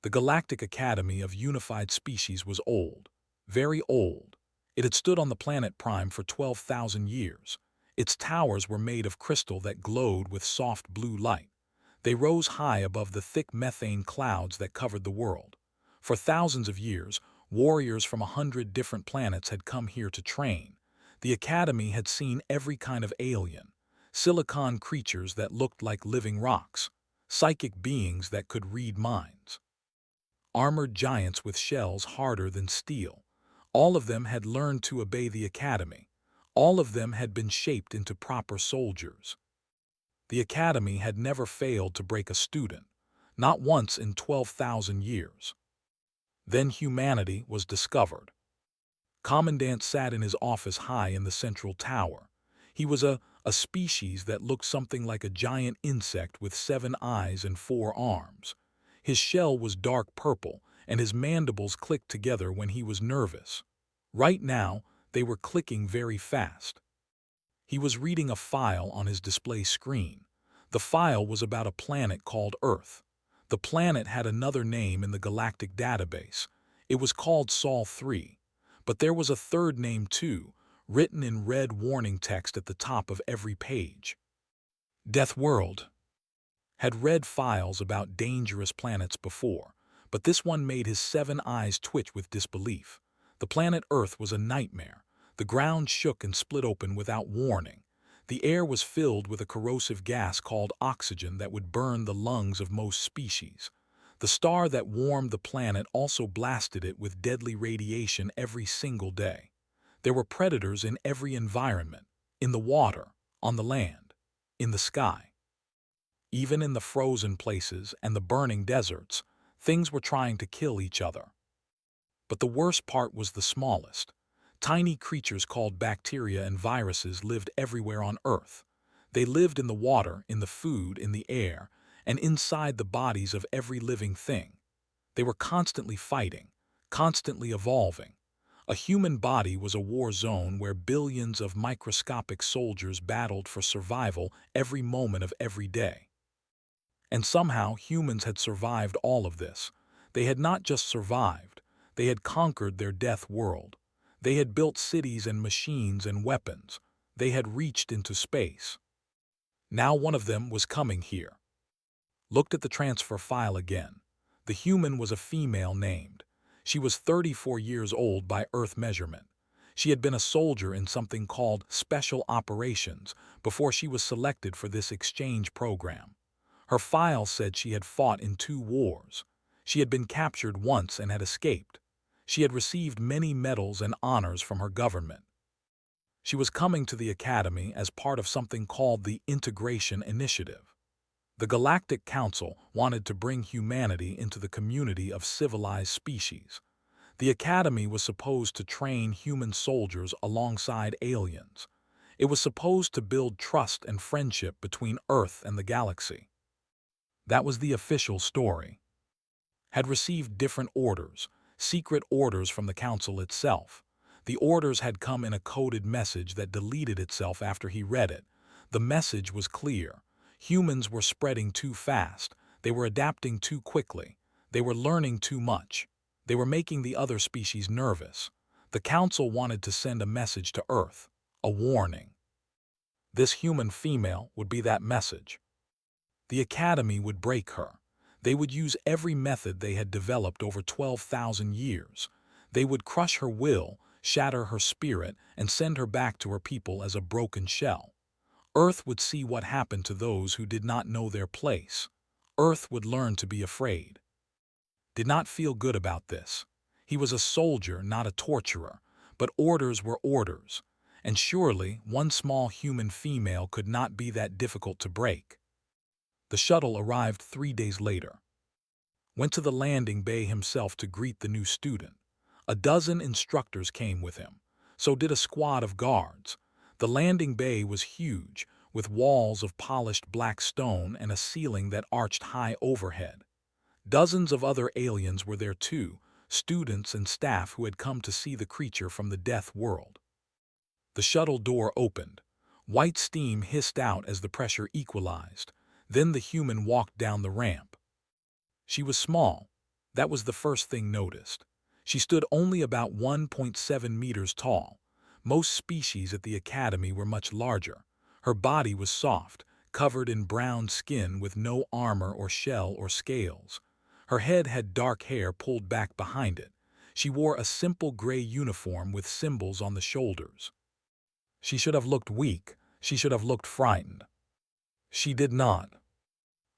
The Galactic Academy of Unified Species was old, very old. It had stood on the planet Prime for 12,000 years. Its towers were made of crystal that glowed with soft blue light. They rose high above the thick methane clouds that covered the world. For thousands of years, warriors from 100 different planets had come here to train. The Academy had seen every kind of alien, silicon creatures that looked like living rocks, psychic beings that could read minds, armored giants with shells harder than steel. All of them had learned to obey the Academy. All of them had been shaped into proper soldiers. The Academy had never failed to break a student, not once in 12,000 years. Then humanity was discovered. Commandant sat in his office high in the central tower. He was a species that looked something like a giant insect with 7 eyes and 4 arms. His shell was dark purple, and his mandibles clicked together when he was nervous. Right now, they were clicking very fast. He was reading a file on his display screen. The file was about a planet called Earth. The planet had another name in the galactic database. It was called Sol 3. But there was a third name too, written in red warning text at the top of every page. Death World had read files about dangerous planets before, but this one made his 7 eyes twitch with disbelief. The planet Earth was a nightmare. The ground shook and split open without warning. The air was filled with a corrosive gas called oxygen that would burn the lungs of most species. The star that warmed the planet also blasted it with deadly radiation every single day. There were predators in every environment, in the water, on the land, in the sky. Even in the frozen places and the burning deserts, things were trying to kill each other. But the worst part was the smallest. Tiny creatures called bacteria and viruses lived everywhere on Earth. They lived in the water, in the food, in the air, and inside the bodies of every living thing. They were constantly fighting, constantly evolving. A human body was a war zone where billions of microscopic soldiers battled for survival every moment of every day. And somehow humans had survived all of this. They had not just survived, they had conquered their death world. They had built cities and machines and weapons. They had reached into space. Now one of them was coming here. Looked at the transfer file again. The human was a female named. She was 34 years old by Earth measurement. She had been a soldier in something called Special Operations before she was selected for this exchange program. Her file said she had fought in 2 wars. She had been captured once and had escaped. She had received many medals and honors from her government. She was coming to the Academy as part of something called the Integration Initiative. The Galactic Council wanted to bring humanity into the community of civilized species. The Academy was supposed to train human soldiers alongside aliens. It was supposed to build trust and friendship between Earth and the galaxy. That was the official story. Had received different orders, secret orders from the Council itself. The orders had come in a coded message that deleted itself after he read it. The message was clear. Humans were spreading too fast. They were adapting too quickly. They were learning too much. They were making the other species nervous. The Council wanted to send a message to Earth, a warning. This human female would be that message. The Academy would break her. They would use every method they had developed over 12,000 years. They would crush her will, shatter her spirit, and send her back to her people as a broken shell. Earth would see what happened to those who did not know their place. Earth would learn to be afraid. Did not feel good about this. He was a soldier, not a torturer, but orders were orders, and surely one small human female could not be that difficult to break. The shuttle arrived 3 days later. Went to the landing bay himself to greet the new student. A dozen instructors came with him. So did a squad of guards. The landing bay was huge, with walls of polished black stone and a ceiling that arched high overhead. Dozens of other aliens were there too, students and staff who had come to see the creature from the death world. The shuttle door opened. White steam hissed out as the pressure equalized. Then the human walked down the ramp. She was small. That was the first thing noticed. She stood only about 1.7 meters tall. Most species at the academy were much larger. Her body was soft, covered in brown skin with no armor or shell or scales. Her head had dark hair pulled back behind it. She wore a simple gray uniform with symbols on the shoulders. She should have looked weak. She should have looked frightened. She did not.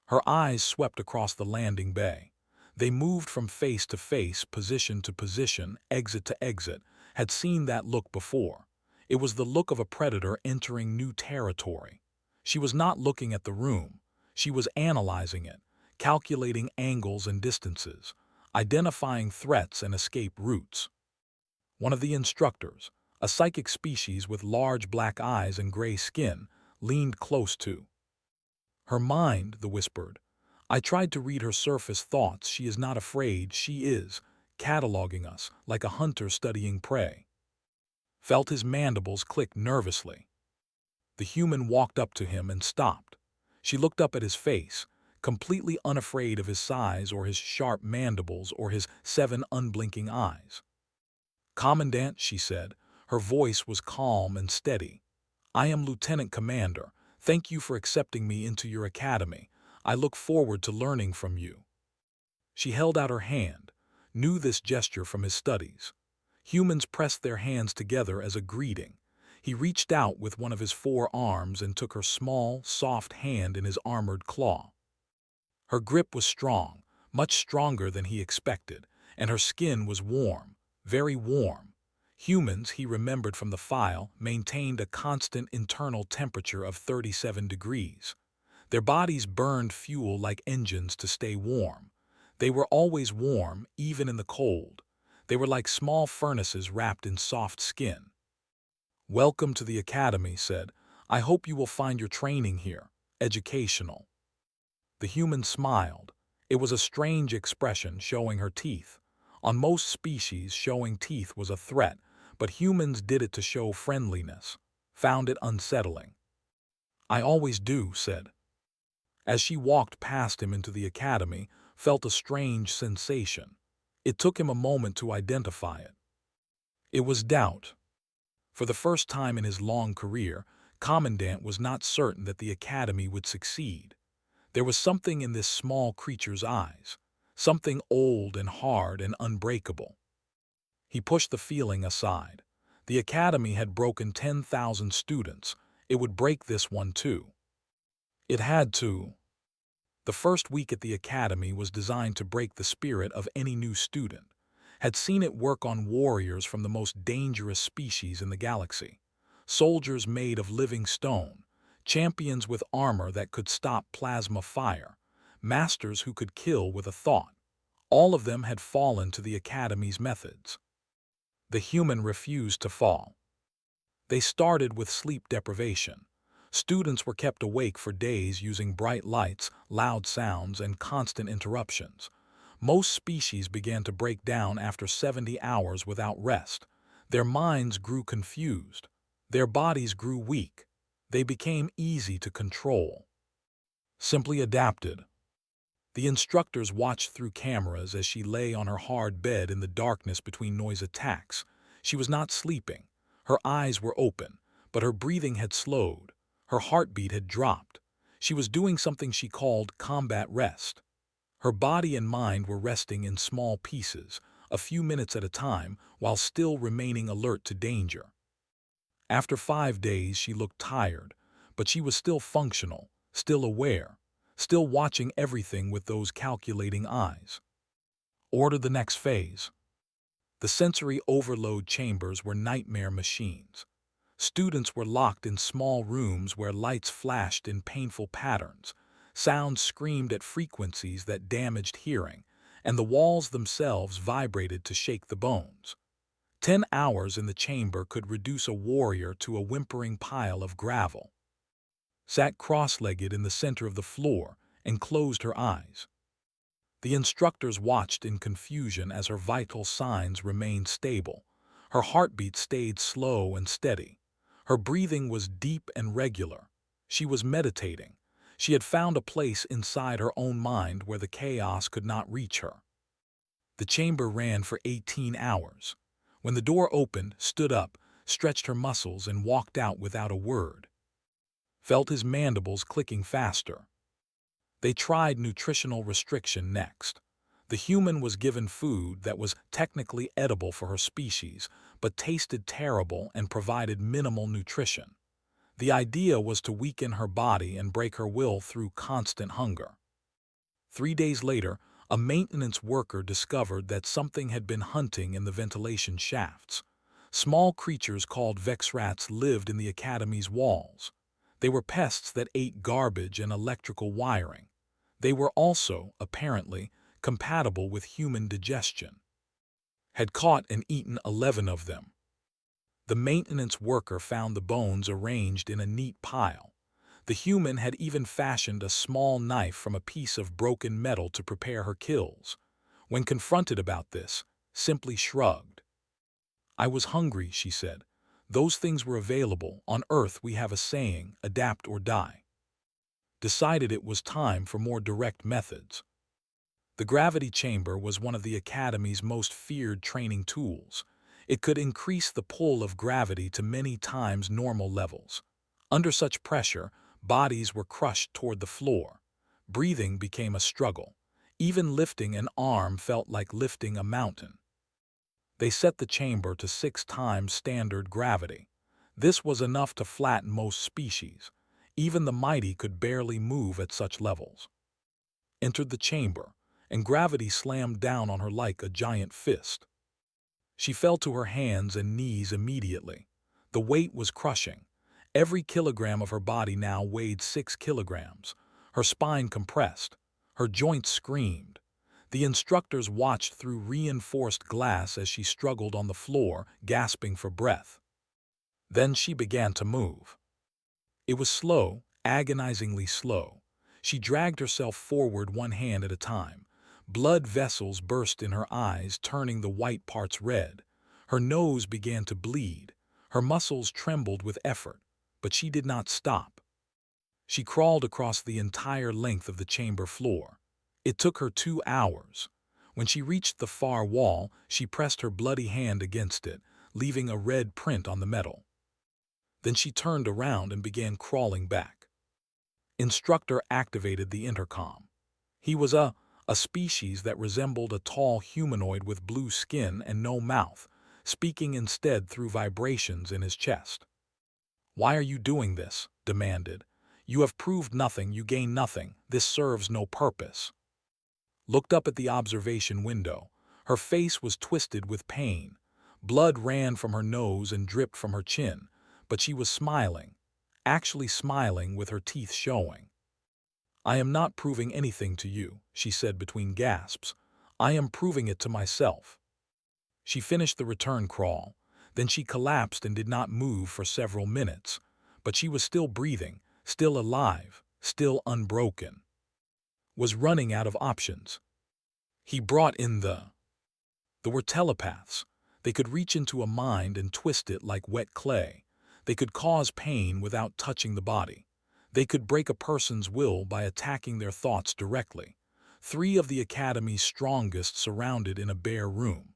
Her eyes swept across the landing bay. They moved from face to face, position to position, exit to exit, had seen that look before. It was the look of a predator entering new territory. She was not looking at the room. She was analyzing it, calculating angles and distances, identifying threats and escape routes. One of the instructors, a psychic species with large black eyes and gray skin, leaned close to her mind, the whispered. I tried to read her surface thoughts. She is not afraid. She is cataloging us like a hunter studying prey. Felt his mandibles click nervously. The human walked up to him and stopped. She looked up at his face, completely unafraid of his size or his sharp mandibles or his 7 unblinking eyes. Commandant, she said. Her voice was calm and steady. I am Lieutenant Commander. Thank you for accepting me into your academy. I look forward to learning from you. She held out her hand, knew this gesture from his studies. Humans pressed their hands together as a greeting. He reached out with one of his 4 arms and took her small, soft hand in his armored claw. Her grip was strong, much stronger than he expected, and her skin was warm, very warm. Humans, he remembered from the file, maintained a constant internal temperature of 37 degrees. Their bodies burned fuel like engines to stay warm. They were always warm, even in the cold. They were like small furnaces wrapped in soft skin. Welcome to the academy, said. I hope you will find your training here, educational. The human smiled. It was a strange expression, showing her teeth. On most species, showing teeth was a threat, but humans did it to show friendliness. Found it unsettling. I always do, said. As she walked past him into the academy, felt a strange sensation. It took him a moment to identify it. It was doubt. For the first time in his long career, Commandant was not certain that the academy would succeed. There was something in this small creature's eyes, something old and hard and unbreakable. He pushed the feeling aside. The academy had broken 10,000 students. It would break this one too. It had to. The first week at the academy was designed to break the spirit of any new student. Had seen it work on warriors from the most dangerous species in the galaxy. Soldiers made of living stone, champions with armor that could stop plasma fire, masters who could kill with a thought. All of them had fallen to the academy's methods. The human refused to fall. They started with sleep deprivation. Students were kept awake for days using bright lights, loud sounds, and constant interruptions. Most species began to break down after 70 hours without rest. Their minds grew confused. Their bodies grew weak. They became easy to control. Simply adapted. The instructors watched through cameras as she lay on her hard bed in the darkness between noise attacks. She was not sleeping. Her eyes were open, but her breathing had slowed. Her heartbeat had dropped. She was doing something she called combat rest. Her body and mind were resting in small pieces, a few minutes at a time, while still remaining alert to danger. After 5 days, she looked tired, but she was still functional, still aware, still watching everything with those calculating eyes. Order the next phase. The sensory overload chambers were nightmare machines. Students were locked in small rooms where lights flashed in painful patterns, sounds screamed at frequencies that damaged hearing, and the walls themselves vibrated to shake the bones. 10 hours in the chamber could reduce a warrior to a whimpering pile of gravel. Sat cross-legged in the center of the floor and closed her eyes. The instructors watched in confusion as her vital signs remained stable. Her heartbeat stayed slow and steady. Her breathing was deep and regular. She was meditating. She had found a place inside her own mind where the chaos could not reach her. The chamber ran for 18 hours. When the door opened, stood up, stretched her muscles, and walked out without a word. Felt his mandibles clicking faster. They tried nutritional restriction next. The human was given food that was technically edible for her species, but tasted terrible and provided minimal nutrition. The idea was to weaken her body and break her will through constant hunger. 3 days later, a maintenance worker discovered that something had been hunting in the ventilation shafts. Small creatures called Vex rats lived in the academy's walls. They were pests that ate garbage and electrical wiring. They were also, apparently, compatible with human digestion. Had caught and eaten 11 of them. The maintenance worker found the bones arranged in a neat pile. The human had even fashioned a small knife from a piece of broken metal to prepare her kills. When confronted about this, simply shrugged. "I was hungry," she said. "Those things were available. On Earth we have a saying, adapt or die." Decided it was time for more direct methods. The gravity chamber was one of the Academy's most feared training tools. It could increase the pull of gravity to many times normal levels. Under such pressure, bodies were crushed toward the floor. Breathing became a struggle. Even lifting an arm felt like lifting a mountain. They set the chamber to 6 times standard gravity. This was enough to flatten most species. Even the mighty could barely move at such levels. Entered the chamber, and gravity slammed down on her like a giant fist. She fell to her hands and knees immediately. The weight was crushing. Every kilogram of her body now weighed 6 kilograms. Her spine compressed. Her joints screamed. The instructors watched through reinforced glass as she struggled on the floor, gasping for breath. Then she began to move. It was slow, agonizingly slow. She dragged herself forward one hand at a time. Blood vessels burst in her eyes, turning the white parts red. Her nose began to bleed. Her muscles trembled with effort, but she did not stop. She crawled across the entire length of the chamber floor. It took her 2 hours. When she reached the far wall, she pressed her bloody hand against it, leaving a red print on the metal. Then she turned around and began crawling back. Instructor activated the intercom. He was a species that resembled a tall humanoid with blue skin and no mouth, speaking instead through vibrations in his chest. "Why are you doing this?" demanded. "You have proved nothing, you gain nothing, this serves no purpose." Looked up at the observation window. Her face was twisted with pain. Blood ran from her nose and dripped from her chin, but she was smiling, actually smiling with her teeth showing. "I am not proving anything to you," she said between gasps. "I am proving it to myself." She finished the return crawl. Then she collapsed and did not move for several minutes, but she was still breathing, still alive, still unbroken. Was running out of options. He brought in the were telepaths. They could reach into a mind and twist it like wet clay. They could cause pain without touching the body. They could break a person's will by attacking their thoughts directly. 3 of the Academy's strongest surrounded in a bare room.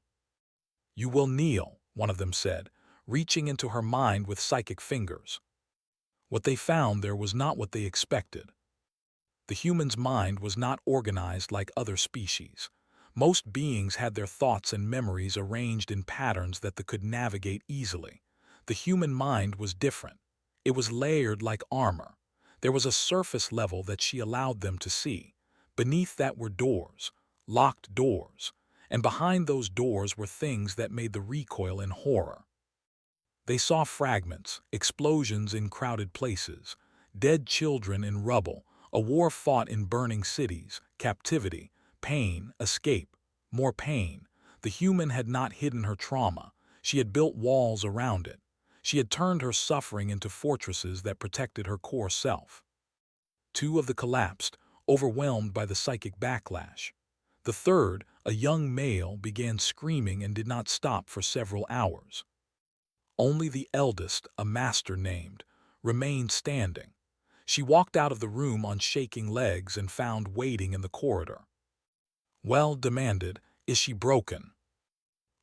"You will kneel," one of them said, reaching into her mind with psychic fingers. What they found there was not what they expected. The human's mind was not organized like other species. Most beings had their thoughts and memories arranged in patterns that they could navigate easily. The human mind was different. It was layered like armor. There was a surface level that she allowed them to see. Beneath that were doors, locked doors, and behind those doors were things that made the recoil in horror. They saw fragments, explosions in crowded places, dead children in rubble, a war fought in burning cities, captivity, pain, escape, more pain. The human had not hidden her trauma. She had built walls around it. She had turned her suffering into fortresses that protected her core self. 2 of the collapsed, overwhelmed by the psychic backlash. The third, a young male, began screaming and did not stop for several hours. Only the eldest, a master named, remained standing. She walked out of the room on shaking legs and found waiting in the corridor. "Well," demanded, Is she broken?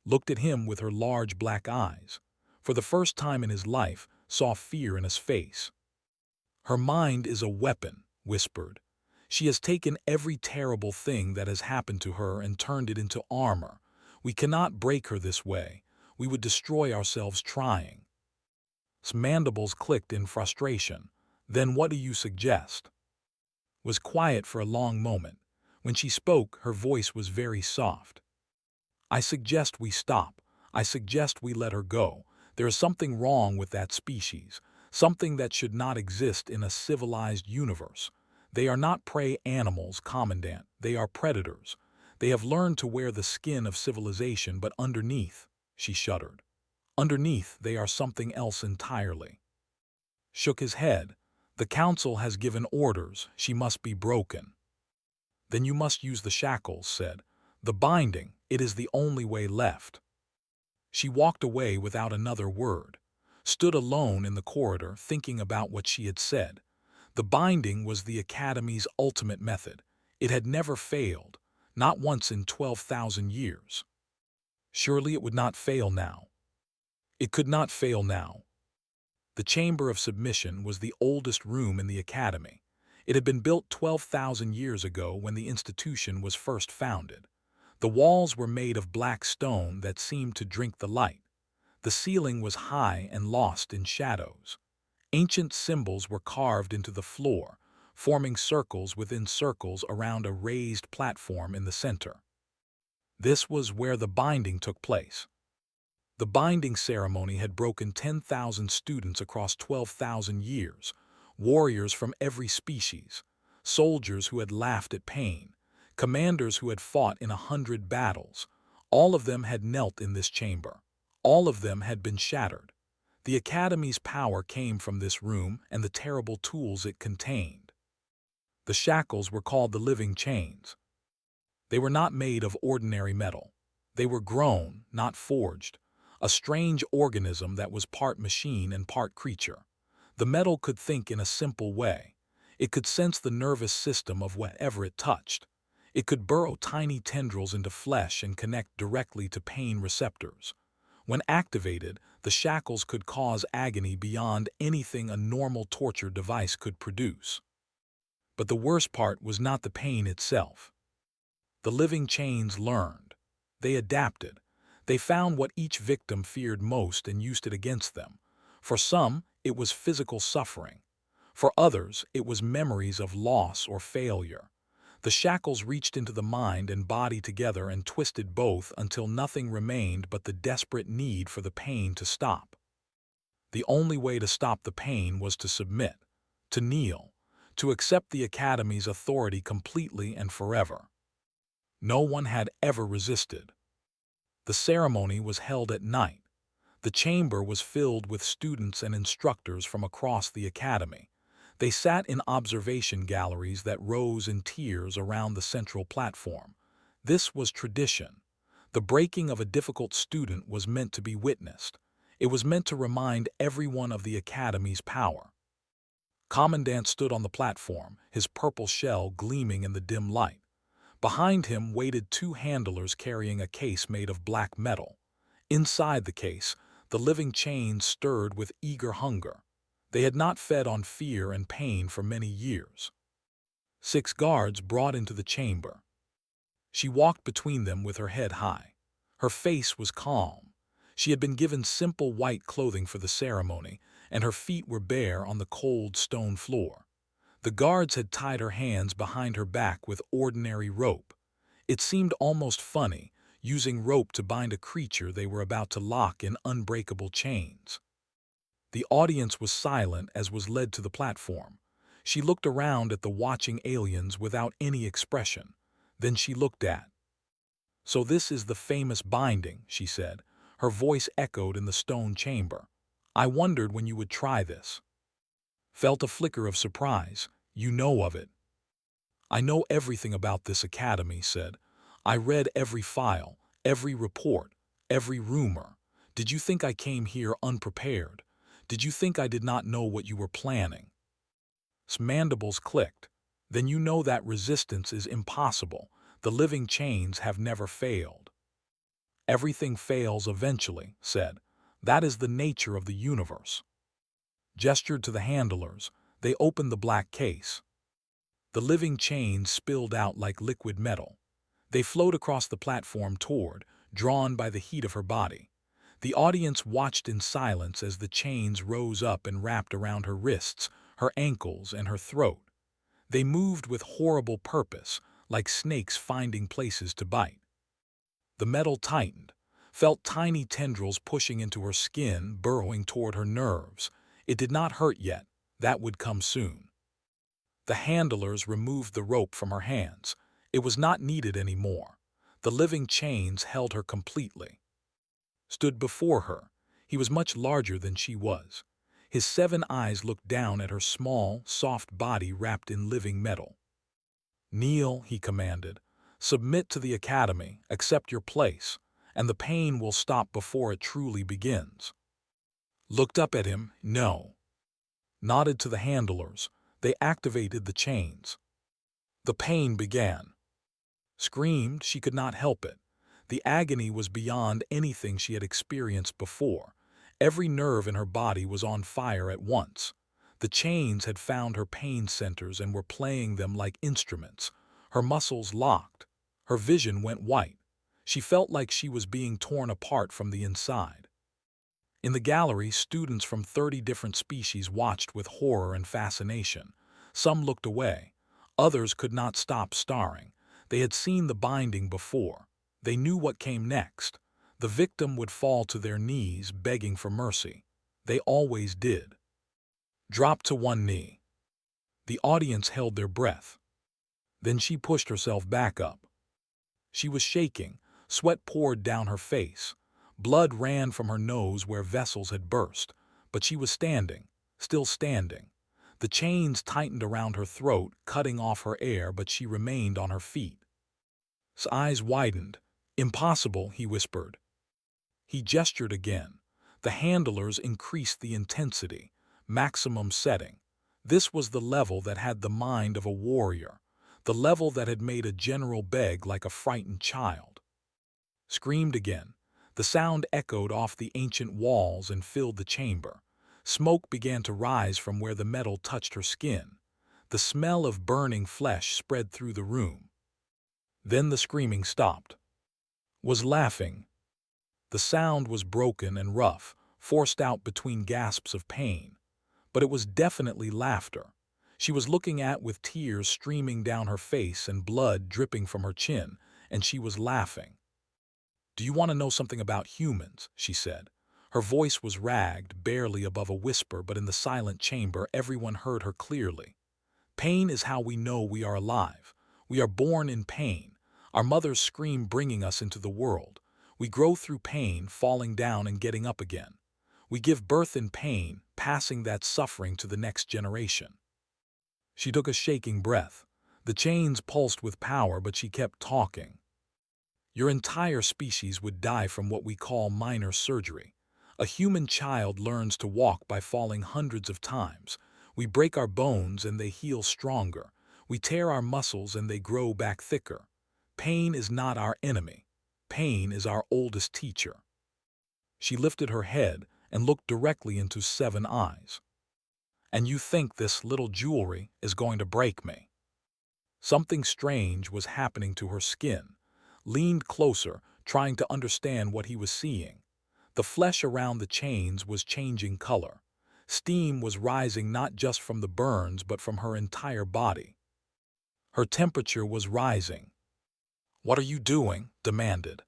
Looked at him with her large black eyes. For the first time in his life, saw fear in his face. Her mind is a weapon, whispered. She has taken every terrible thing that has happened to her and turned it into armor. We cannot break her this way. We would destroy ourselves trying. His mandibles clicked in frustration. Then what do you suggest? Was quiet for a long moment. When she spoke, her voice was very soft. I suggest we stop. I suggest we let her go. There is something wrong with that species, something that should not exist in a civilized universe. They are not prey animals, Commandant. They are predators. They have learned to wear the skin of civilization, but underneath, she shuddered. Underneath, they are something else entirely. Shook his head. The council has given orders. She must be broken. Then you must use the shackles, said. The binding, it is the only way left. She walked away without another word, stood alone in the corridor thinking about what she had said. The binding was the Academy's ultimate method. It had never failed, not once in 12,000 years. Surely it would not fail now. It could not fail now. The Chamber of Submission was the oldest room in the Academy. It had been built 12,000 years ago when the institution was first founded. The walls were made of black stone that seemed to drink the light. The ceiling was high and lost in shadows. Ancient symbols were carved into the floor, forming circles within circles around a raised platform in the center. This was where the binding took place. The binding ceremony had broken 10,000 students across 12,000 years, warriors from every species, soldiers who had laughed at pain, commanders who had fought in 100 battles. All of them had knelt in this chamber. All of them had been shattered. The Academy's power came from this room and the terrible tools it contained. The shackles were called the living chains. They were not made of ordinary metal. They were grown, not forged. A strange organism that was part machine and part creature. The metal could think in a simple way. It could sense the nervous system of whatever it touched. It could burrow tiny tendrils into flesh and connect directly to pain receptors. When activated, the shackles could cause agony beyond anything a normal torture device could produce. But the worst part was not the pain itself. The living chains learned. They adapted. They found what each victim feared most and used it against them. For some, it was physical suffering. For others, it was memories of loss or failure. The shackles reached into the mind and body together and twisted both until nothing remained but the desperate need for the pain to stop. The only way to stop the pain was to submit, to kneel, to accept the Academy's authority completely and forever. No one had ever resisted. The ceremony was held at night. The chamber was filled with students and instructors from across the Academy. They sat in observation galleries that rose in tiers around the central platform. This was tradition. The breaking of a difficult student was meant to be witnessed. It was meant to remind everyone of the Academy's power. Commandant stood on the platform, his purple shell gleaming in the dim light. Behind him waited two handlers carrying a case made of black metal. Inside the case, the living chains stirred with eager hunger. They had not fed on fear and pain for many years. 6 guards brought into the chamber. She walked between them with her head high. Her face was calm. She had been given simple white clothing for the ceremony, and her feet were bare on the cold stone floor. The guards had tied her hands behind her back with ordinary rope. It seemed almost funny, using rope to bind a creature they were about to lock in unbreakable chains. The audience was silent as was led to the platform. She looked around at the watching aliens without any expression. Then she looked at. So this is the famous binding, she said. Her voice echoed in the stone chamber. I wondered when you would try this. Felt a flicker of surprise. You know of it. I know everything about this Academy, said. I read every file, every report, every rumor. Did you think I came here unprepared? Did you think I did not know what you were planning? His mandibles clicked. Then you know that resistance is impossible. The living chains have never failed. Everything fails eventually, said. That is the nature of the universe. Gestured to the handlers, they opened the black case. The living chains spilled out like liquid metal. They flowed across the platform toward, drawn by the heat of her body. The audience watched in silence as the chains rose up and wrapped around her wrists, her ankles, and her throat. They moved with horrible purpose, like snakes finding places to bite. The metal tightened, felt tiny tendrils pushing into her skin, burrowing toward her nerves. It did not hurt yet. That would come soon. The handlers removed the rope from her hands. It was not needed anymore. The living chains held her completely. Stood before her, he was much larger than she was. His 7 eyes looked down at her small, soft body wrapped in living metal. Kneel, he commanded. Submit to the academy, accept your place, and the pain will stop before it truly begins. Looked up at him, no. Nodded to the handlers. They activated the chains. The pain began. Screamed, she could not help it. The agony was beyond anything she had experienced before. Every nerve in her body was on fire at once. The chains had found her pain centers and were playing them like instruments. Her muscles locked. Her vision went white. She felt like she was being torn apart from the inside. In the gallery, students from 30 different species watched with horror and fascination. Some looked away. Others could not stop staring. They had seen the binding before. They knew what came next. The victim would fall to their knees, begging for mercy. They always did. Dropped to one knee. The audience held their breath. Then she pushed herself back up. She was shaking. Sweat poured down her face. Blood ran from her nose where vessels had burst. But she was standing, still standing. The chains tightened around her throat, cutting off her air, but she remained on her feet. His eyes widened. Impossible, he whispered. He gestured again. The handlers increased the intensity. Maximum setting. This was the level that had the mind of a warrior. The level that had made a general beg like a frightened child. Screamed again. The sound echoed off the ancient walls and filled the chamber. Smoke began to rise from where the metal touched her skin. The smell of burning flesh spread through the room. Then the screaming stopped. Was laughing. The sound was broken and rough, forced out between gasps of pain. But it was definitely laughter. She was looking at with tears streaming down her face and blood dripping from her chin, and she was laughing. "Do you want to know something about humans?" she said. Her voice was ragged, barely above a whisper, but in the silent chamber everyone heard her clearly. Pain is how we know we are alive. We are born in pain. Our mothers scream bringing us into the world. We grow through pain, falling down and getting up again. We give birth in pain, passing that suffering to the next generation. She took a shaking breath. The chains pulsed with power, but she kept talking. Your entire species would die from what we call minor surgery. A human child learns to walk by falling hundreds of times. We break our bones and they heal stronger. We tear our muscles and they grow back thicker. Pain is not our enemy. Pain is our oldest teacher. She lifted her head and looked directly into 7 eyes. And you think this little jewelry is going to break me? Something strange was happening to her skin. Leaned closer, trying to understand what he was seeing. The flesh around the chains was changing color. Steam was rising not just from the burns but from her entire body. Her temperature was rising. "What are you doing?" demanded.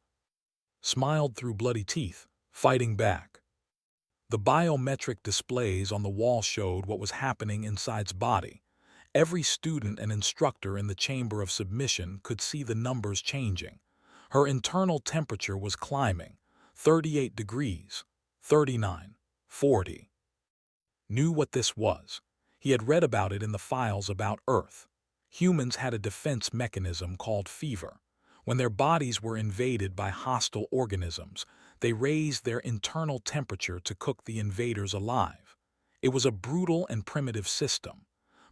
Smiled through bloody teeth, fighting back. The biometric displays on the wall showed what was happening inside's body. Every student and instructor in the chamber of submission could see the numbers changing. Her internal temperature was climbing. 38 degrees, 39, 40. Knew what this was. He had read about it in the files about Earth. Humans had a defense mechanism called fever. When their bodies were invaded by hostile organisms, they raised their internal temperature to cook the invaders alive. It was a brutal and primitive system.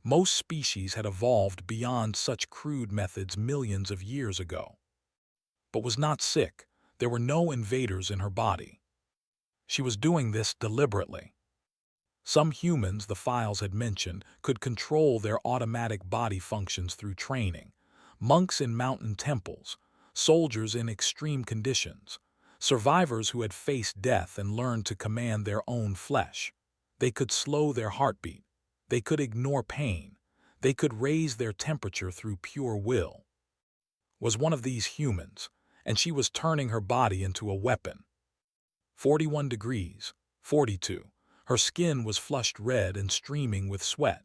Most species had evolved beyond such crude methods millions of years ago. But was not sick. There were no invaders in her body. She was doing this deliberately. Some humans, the files had mentioned, could control their automatic body functions through training. Monks in mountain temples, soldiers in extreme conditions, survivors who had faced death and learned to command their own flesh. They could slow their heartbeat. They could ignore pain. They could raise their temperature through pure will. Was one of these humans, and she was turning her body into a weapon. 41 degrees, 42. Her skin was flushed red and streaming with sweat.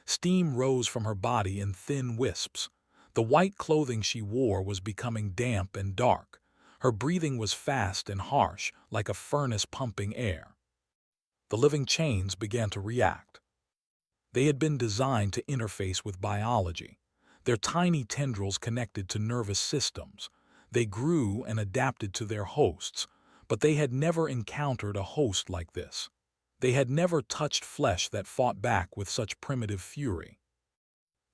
Steam rose from her body in thin wisps. The white clothing she wore was becoming damp and dark. Her breathing was fast and harsh, like a furnace pumping air. The living chains began to react. They had been designed to interface with biology. Their tiny tendrils connected to nervous systems. They grew and adapted to their hosts, but they had never encountered a host like this. They had never touched flesh that fought back with such primitive fury.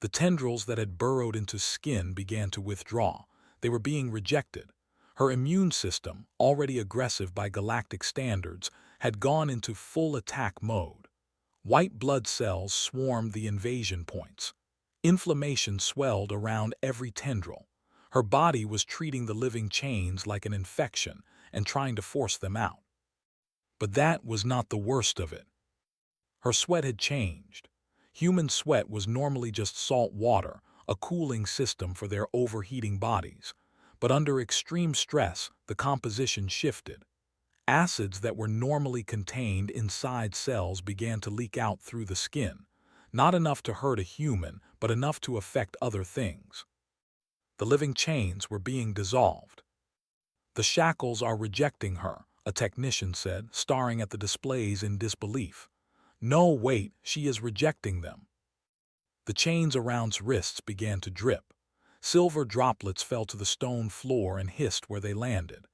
The tendrils that had burrowed into skin began to withdraw. They were being rejected. Her immune system, already aggressive by galactic standards, had gone into full attack mode. White blood cells swarmed the invasion points. Inflammation swelled around every tendril. Her body was treating the living chains like an infection and trying to force them out. But that was not the worst of it. Her sweat had changed. Human sweat was normally just salt water, a cooling system for their overheating bodies. But under extreme stress, the composition shifted. Acids that were normally contained inside cells began to leak out through the skin, not enough to hurt a human, but enough to affect other things. The living chains were being dissolved. "The shackles are rejecting her," a technician said, staring at the displays in disbelief. "No, wait, she is rejecting them." The chains around her wrists began to drip. Silver droplets fell to the stone floor and hissed where they landed.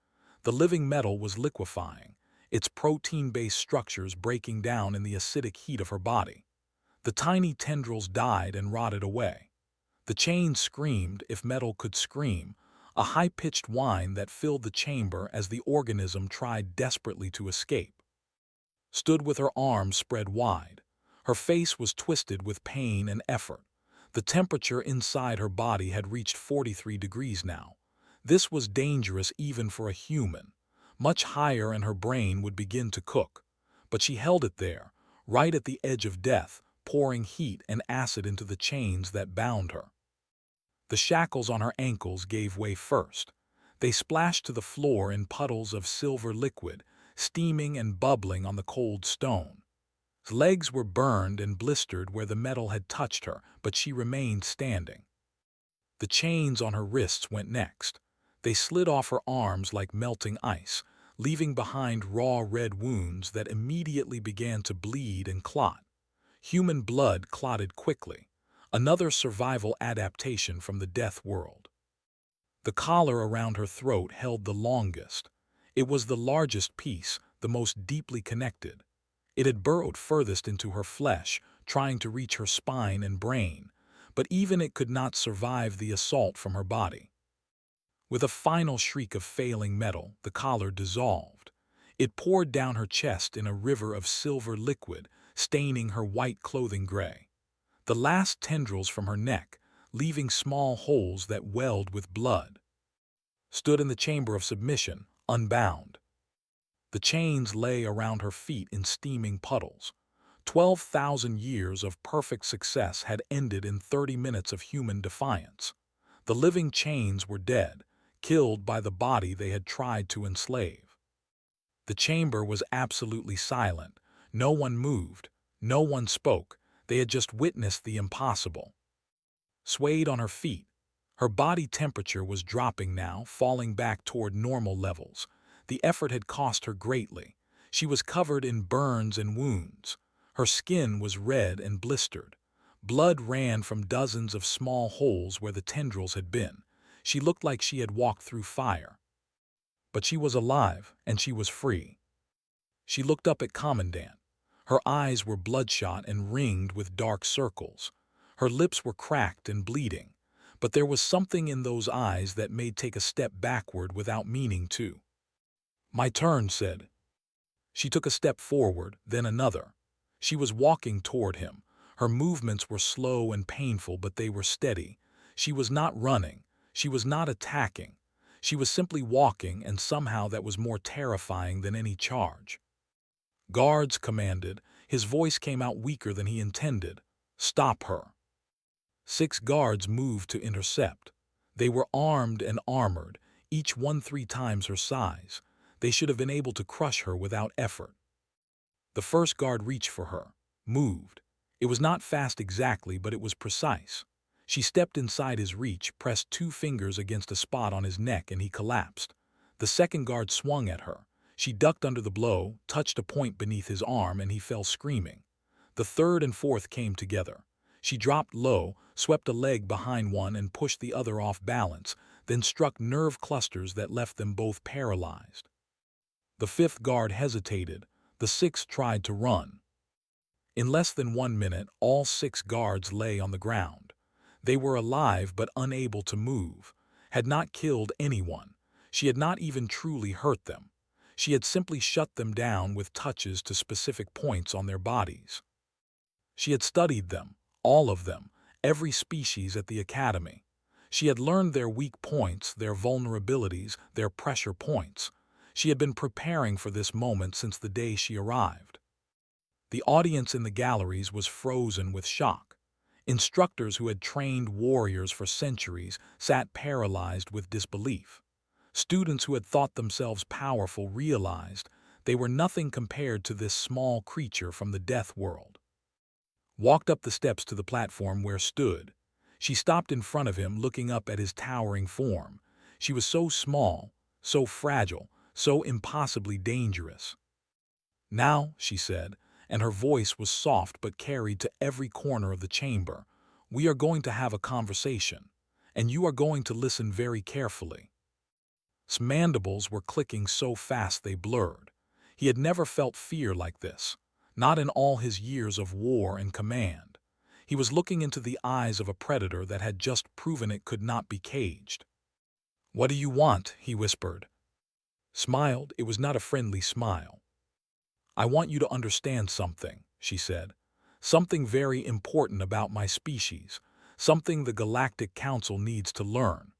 The living metal was liquefying, its protein-based structures breaking down in the acidic heat of her body. The tiny tendrils died and rotted away. The chains screamed, if metal could scream, a high-pitched whine that filled the chamber as the organism tried desperately to escape. Stood with her arms spread wide. Her face was twisted with pain and effort. The temperature inside her body had reached 43 degrees now. This was dangerous even for a human. Much higher and her brain would begin to cook. But she held it there, right at the edge of death, pouring heat and acid into the chains that bound her. The shackles on her ankles gave way first. They splashed to the floor in puddles of silver liquid, steaming and bubbling on the cold stone. Her legs were burned and blistered where the metal had touched her, but she remained standing. The chains on her wrists went next. They slid off her arms like melting ice, leaving behind raw red wounds that immediately began to bleed and clot. Human blood clotted quickly, another survival adaptation from the death world. The collar around her throat held the longest. It was the largest piece, the most deeply connected. It had burrowed furthest into her flesh, trying to reach her spine and brain, but even it could not survive the assault from her body. With a final shriek of failing metal, the collar dissolved. It poured down her chest in a river of silver liquid, staining her white clothing gray. The last tendrils from her neck, leaving small holes that welled with blood, stood in the chamber of submission, unbound. The chains lay around her feet in steaming puddles. 12,000 years of perfect success had ended in 30 minutes of human defiance. The living chains were dead, killed by the body they had tried to enslave. The chamber was absolutely silent. No one moved. No one spoke. They had just witnessed the impossible. Swayed on her feet, her body temperature was dropping now, falling back toward normal levels. The effort had cost her greatly. She was covered in burns and wounds. Her skin was red and blistered. Blood ran from dozens of small holes where the tendrils had been. She looked like she had walked through fire. But she was alive, and she was free. She looked up at Commandant. Her eyes were bloodshot and ringed with dark circles. Her lips were cracked and bleeding, but there was something in those eyes that made take a step backward without meaning to. "My turn," said. She took a step forward, then another. She was walking toward him. Her movements were slow and painful, but they were steady. She was not running. She was not attacking. She was simply walking, and somehow that was more terrifying than any charge. "Guards," commanded. His voice came out weaker than he intended. "Stop her." 6 guards moved to intercept. They were armed and armored, each one 3 times her size. They should have been able to crush her without effort. The first guard reached for her, moved. It was not fast exactly, but it was precise. She stepped inside his reach, pressed 2 fingers against a spot on his neck, and he collapsed. The second guard swung at her. She ducked under the blow, touched a point beneath his arm, and he fell screaming. The third and fourth came together. She dropped low, swept a leg behind one and pushed the other off balance, then struck nerve clusters that left them both paralyzed. The fifth guard hesitated. The sixth tried to run. In less than 1 minute, all 6 guards lay on the ground. They were alive but unable to move, had not killed anyone. She had not even truly hurt them. She had simply shut them down with touches to specific points on their bodies. She had studied them, all of them, every species at the academy. She had learned their weak points, their vulnerabilities, their pressure points. She had been preparing for this moment since the day she arrived. The audience in the galleries was frozen with shock. Instructors who had trained warriors for centuries sat paralyzed with disbelief. Students who had thought themselves powerful realized they were nothing compared to this small creature from the death world. Walked up the steps to the platform where stood. She stopped in front of him, looking up at his towering form. She was so small, so fragile, so impossibly dangerous. "Now," she said, and her voice was soft but carried to every corner of the chamber, "we are going to have a conversation, and you are going to listen very carefully." His mandibles were clicking so fast they blurred. He had never felt fear like this, not in all his years of war and command. He was looking into the eyes of a predator that had just proven it could not be caged. "What do you want?" he whispered. Smiled. It was not a friendly smile. "I want you to understand something," she said. "Something very important about my species, something the Galactic Council needs to learn."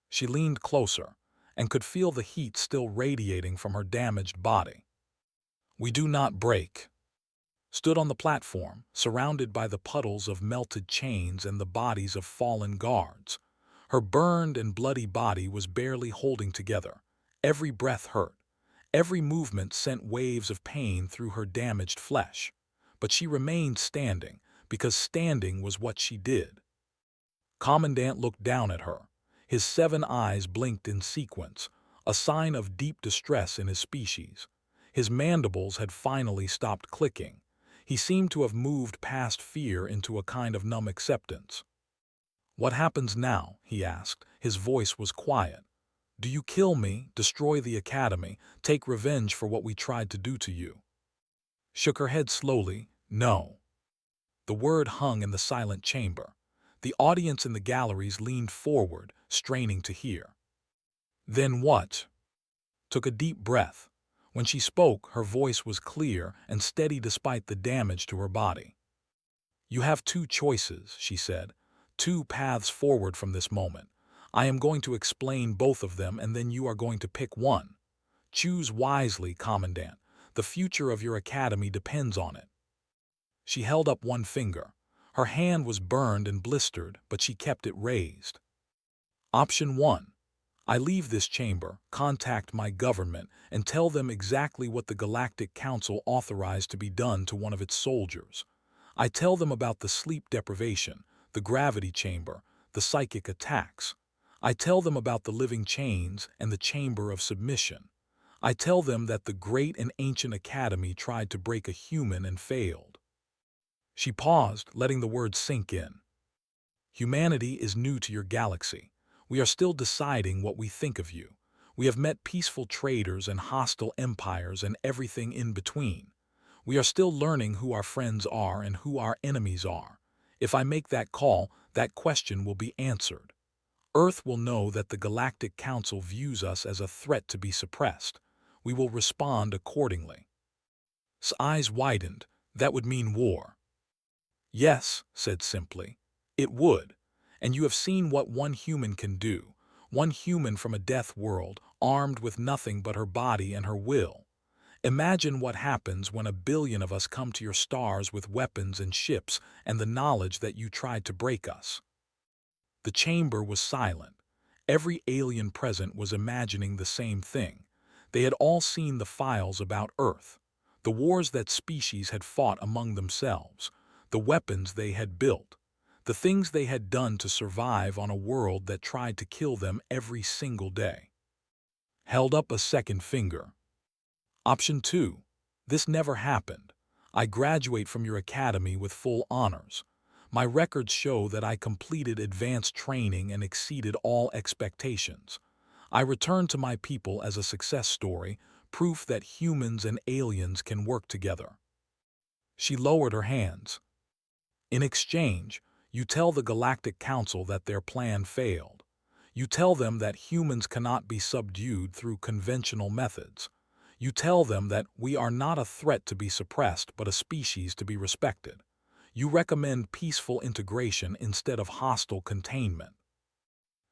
She leaned closer and could feel the heat still radiating from her damaged body. "We do not break." Stood on the platform, surrounded by the puddles of melted chains and the bodies of fallen guards. Her burned and bloody body was barely holding together. Every breath hurt. Every movement sent waves of pain through her damaged flesh. But she remained standing, because standing was what she did. Commandant looked down at her. His 7 eyes blinked in sequence, a sign of deep distress in his species. His mandibles had finally stopped clicking. He seemed to have moved past fear into a kind of numb acceptance. "What happens now?" he asked. His voice was quiet. "Do you kill me, destroy the academy, take revenge for what we tried to do to you?" Shook her head slowly. "No." The word hung in the silent chamber. The audience in the galleries leaned forward, straining to hear. "Then what?" Took a deep breath. When she spoke, her voice was clear and steady despite the damage to her body. "You have 2 choices," she said. "2 paths forward from this moment. I am going to explain both of them, and then you are going to pick one. Choose wisely, Commandant. The future of your academy depends on it." She held up one finger. Her hand was burned and blistered, but she kept it raised. "Option 1. I leave this chamber, contact my government, and tell them exactly what the Galactic Council authorized to be done to one of its soldiers. I tell them about the sleep deprivation, the gravity chamber, the psychic attacks. I tell them about the living chains and the chamber of submission. I tell them that the great and ancient academy tried to break a human and failed." She paused, letting the words sink in. "Humanity is new to your galaxy. We are still deciding what we think of you. We have met peaceful traders and hostile empires and everything in between. We are still learning who our friends are and who our enemies are. If I make that call, that question will be answered. Earth will know that the Galactic Council views us as a threat to be suppressed. We will respond accordingly. His eyes widened. That would mean war. Yes, said simply. It would. And you have seen what one human can do. One human from a death world, armed with nothing but her body and her will. Imagine what happens when 1 billion of us come to your stars with weapons and ships and the knowledge that you tried to break us. The chamber was silent. Every alien present was imagining the same thing. They had all seen the files about Earth, the wars that species had fought among themselves, the weapons they had built, the things they had done to survive on a world that tried to kill them every single day. Held up a second finger. Option 2. This never happened. I graduate from your academy with full honors. My records show that I completed advanced training and exceeded all expectations. I return to my people as a success story, proof that humans and aliens can work together. She lowered her hands. In exchange, you tell the Galactic Council that their plan failed. You tell them that humans cannot be subdued through conventional methods. You tell them that we are not a threat to be suppressed but a species to be respected. You recommend peaceful integration instead of hostile containment.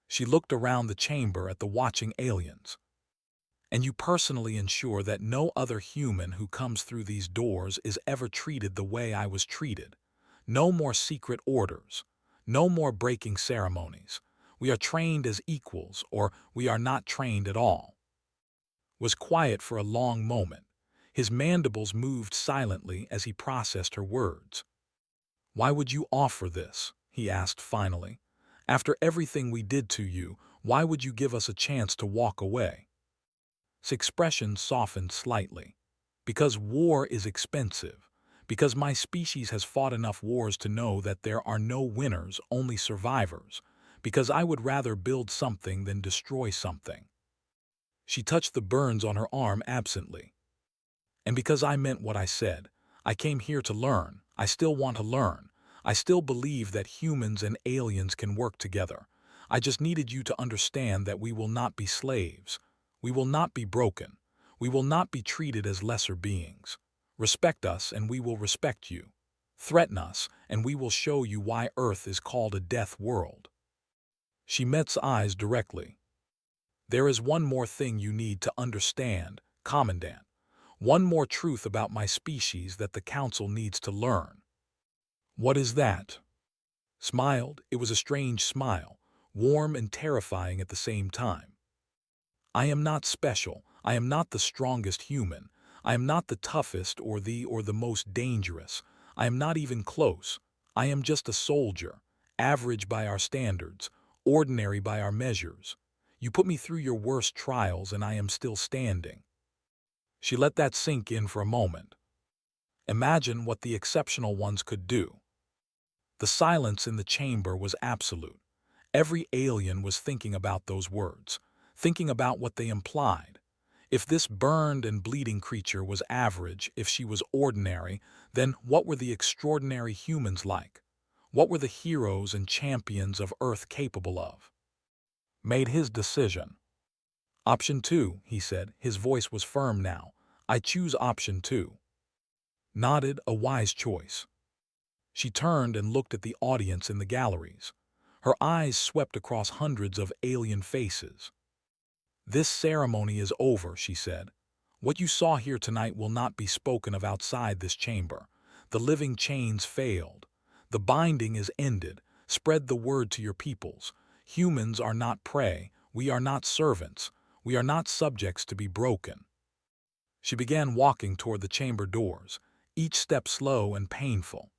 She looked around the chamber at the watching aliens. And you personally ensure that no other human who comes through these doors is ever treated the way I was treated. No more secret orders. No more breaking ceremonies. We are trained as equals, or we are not trained at all. Was quiet for a long moment. His mandibles moved silently as he processed her words. Why would you offer this? He asked finally. After everything we did to you, why would you give us a chance to walk away? His expression softened slightly. Because war is expensive. Because my species has fought enough wars to know that there are no winners, only survivors. Because I would rather build something than destroy something. She touched the burns on her arm absently. And because I meant what I said, I came here to learn. I still want to learn. I still believe that humans and aliens can work together. I just needed you to understand that we will not be slaves. We will not be broken. We will not be treated as lesser beings. Respect us and we will respect you. Threaten us and we will show you why Earth is called a death world. She met's eyes directly. There is one more thing you need to understand, Commandant. One more truth about my species that the Council needs to learn. What is that? Smiled. It was a strange smile, warm and terrifying at the same time. I am not special. I am not the strongest human. I am not the toughest or the most dangerous. I am not even close. I am just a soldier, average by our standards, ordinary by our measures. You put me through your worst trials and I am still standing. She let that sink in for a moment. Imagine what the exceptional ones could do. The silence in the chamber was absolute. Every alien was thinking about those words, thinking about what they implied. If this burned and bleeding creature was average, if she was ordinary, then what were the extraordinary humans like? What were the heroes and champions of Earth capable of? Made his decision. Option 2, he said. His voice was firm now. I choose option 2. Nodded, a wise choice. She turned and looked at the audience in the galleries. Her eyes swept across hundreds of alien faces. This ceremony is over, she said. What you saw here tonight will not be spoken of outside this chamber. The living chains failed. The binding is ended. Spread the word to your peoples. Humans are not prey. We are not servants. We are not subjects to be broken. She began walking toward the chamber doors, each step slow and painful.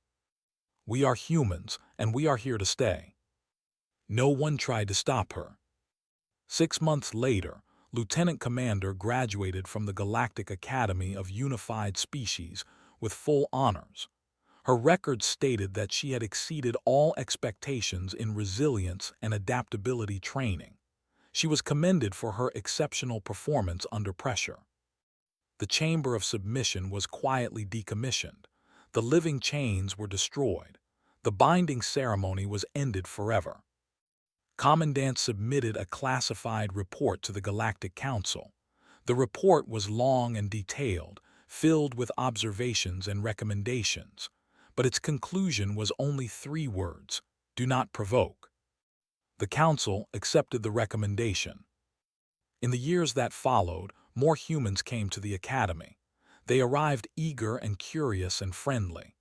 We are humans, and we are here to stay. No one tried to stop her. 6 months later, Lieutenant Commander graduated from the Galactic Academy of Unified Species with full honors. Her records stated that she had exceeded all expectations in resilience and adaptability training. She was commended for her exceptional performance under pressure. The chamber of submission was quietly decommissioned. The living chains were destroyed. The binding ceremony was ended forever. Commandant submitted a classified report to the Galactic Council. The report was long and detailed, filled with observations and recommendations, but its conclusion was only 3 words: do not provoke. The Council accepted the recommendation. In the years that followed, more humans came to the Academy. They arrived eager and curious and friendly.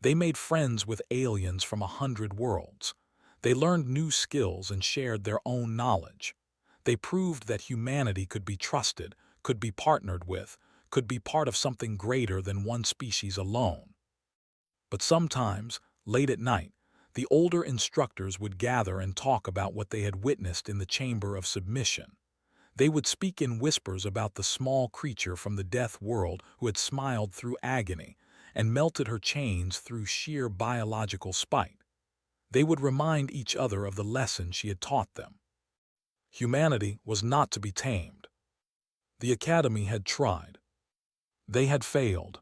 They made friends with aliens from 100 worlds. They learned new skills and shared their own knowledge. They proved that humanity could be trusted, could be partnered with, could be part of something greater than one species alone. But sometimes, late at night, the older instructors would gather and talk about what they had witnessed in the Chamber of Submission. They would speak in whispers about the small creature from the death world who had smiled through agony and melted her chains through sheer biological spite. They would remind each other of the lesson she had taught them. Humanity was not to be tamed. The Academy had tried. They had failed.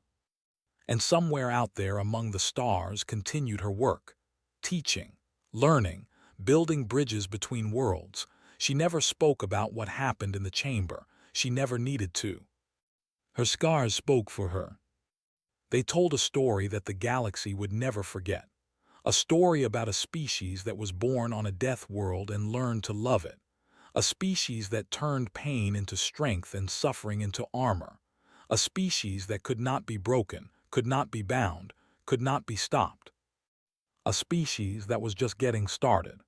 And somewhere out there among the stars continued her work, teaching, learning, building bridges between worlds. She never spoke about what happened in the chamber. She never needed to. Her scars spoke for her. They told a story that the galaxy would never forget. A story about a species that was born on a death world and learned to love it. A species that turned pain into strength and suffering into armor. A species that could not be broken, could not be bound, could not be stopped. A species that was just getting started.